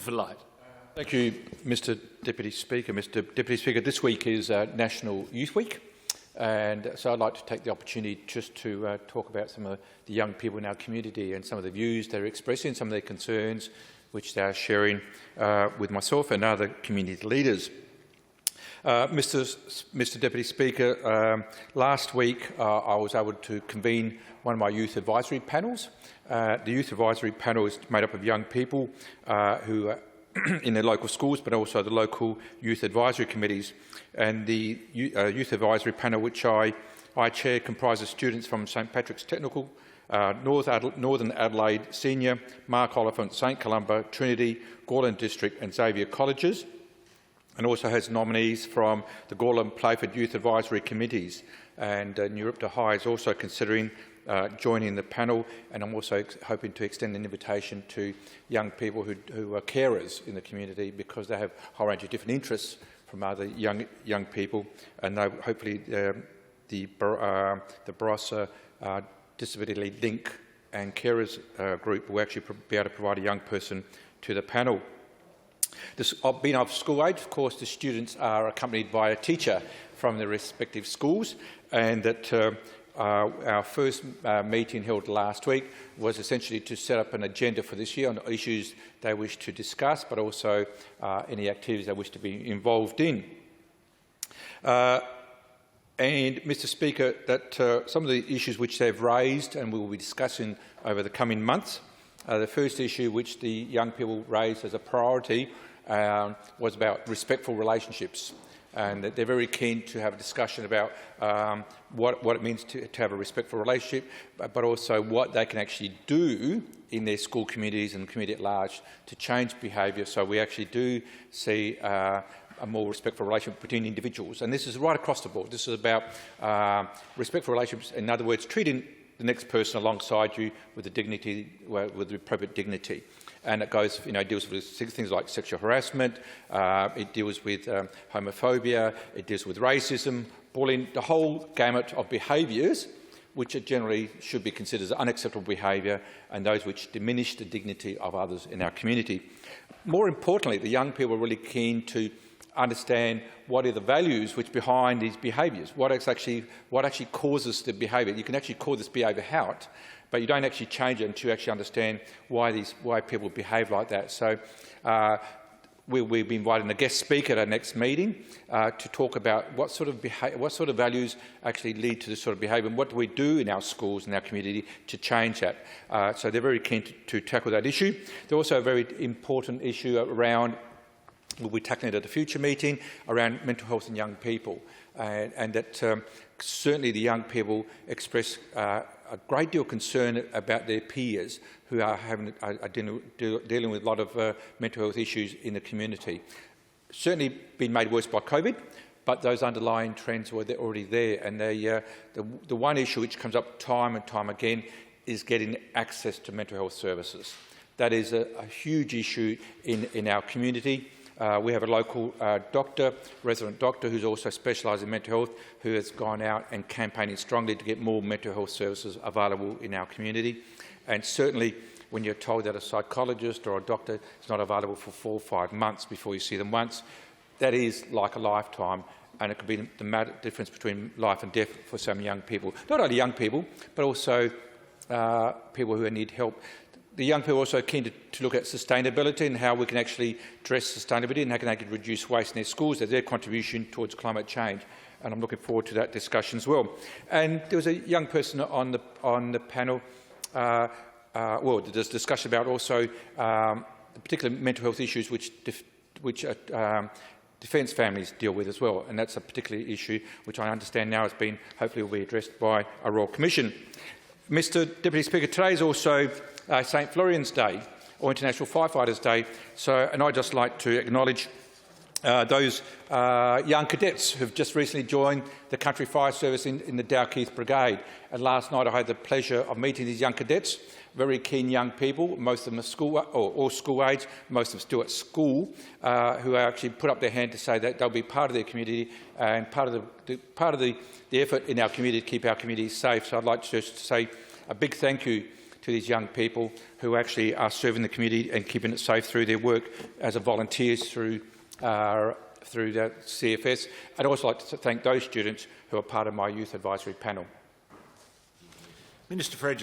for Light. Thank you, Mr Deputy Speaker. Mr Deputy Speaker, this week is National Youth Week, and so I'd like to take the opportunity just to talk about some of the young people in our community and some of the views they're expressing, some of their concerns which they are sharing with myself and other community leaders. Mr Deputy Speaker, last week I was able to convene one of my youth advisory panels. The youth advisory panel is made up of young people who are in their local schools, but also the local youth advisory committees. And the youth advisory panel, which I chair, comprises students from St Patrick's Technical, Northern Adelaide Senior, Mark Oliphant, St Columba, Trinity, Gawler District and Xavier colleges, and also has nominees from the Gawler and Playford Youth Advisory Committees. And Nurioopta High is also considering joining the panel, and I'm also hoping to extend an invitation to young people who are carers in the community, because they have a whole range of different interests from other young people, and hopefully the Barossa Disability Link and Carers group will actually be able to provide a young person to the panel. Being of school age, of course, the students are accompanied by a teacher from their respective schools, and that our first meeting held last week was essentially to set up an agenda for this year on issues they wish to discuss, but also any activities they wish to be involved in. And, Mr Speaker, that some of the issues which they've raised and we will be discussing over the coming months, the first issue which the young people raised as a priority was about respectful relationships. And that they're very keen to have a discussion about what it means to have a respectful relationship, but also what they can actually do in their school communities and the community at large to change behaviour, so we actually do see a more respectful relationship between individuals. And this is right across the board. This is about respectful relationships, in other words, treating the next person alongside you with the dignity, with the appropriate dignity. And it goes, deals with things like sexual harassment, it deals with homophobia, it deals with racism, bullying, the whole gamut of behaviours which generally should be considered as unacceptable behaviour and those which diminish the dignity of others in our community. More importantly, the young people are really keen to understand what are the values which behind these behaviours, what actually causes the behaviour. You can actually call this behaviour out, but you don't actually change it until you actually understand why people behave like that. So we'll be inviting a guest speaker at our next meeting to talk about what sort of values actually lead to this sort of behaviour, and what do we do in our schools and our community to change that. So they're very keen to tackle that issue. There's also a very important issue around, we'll be tackling it at a future meeting, around mental health in young people, and that certainly the young people express a great deal of concern about their peers who are dealing with a lot of mental health issues in the community. Certainly been made worse by COVID, but those underlying trends were already there. And the one issue which comes up time and time again is getting access to mental health services. That is a huge issue in our community. We have a local resident doctor, who's also specialised in mental health, who has gone out and campaigning strongly to get more mental health services available in our community. And certainly, when you're told that a psychologist or a doctor is not available for 4 or 5 months before you see them once, that is like a lifetime, and it could be the difference between life and death for some young people. Not only young people, but also people who need help. The young people are also keen to look at sustainability and how we can actually address sustainability and how they can reduce waste in their schools as their contribution towards climate change. And I'm looking forward to that discussion as well. And there was a young person on the panel. There's discussion about also the particular mental health issues which defence families deal with as well, and that's a particular issue which I understand now has been, hopefully will be addressed by a Royal Commission. Mr Deputy Speaker, today is also St Florian's Day, or International Firefighters Day, and I'd just like to acknowledge those young cadets who have just recently joined the Country Fire Service in the Dalkeith Brigade. And last night I had the pleasure of meeting these young cadets, very keen young people, most of them are all school age, most of them still at school, who actually put up their hand to say that they'll be part of their community and part of the effort in our community to keep our community safe. So I'd like to just say a big thank you to these young people who actually are serving the community and keeping it safe through their work as volunteers through the CFS. I'd also like to thank those students who are part of my Youth Advisory Panel. Minister for Education.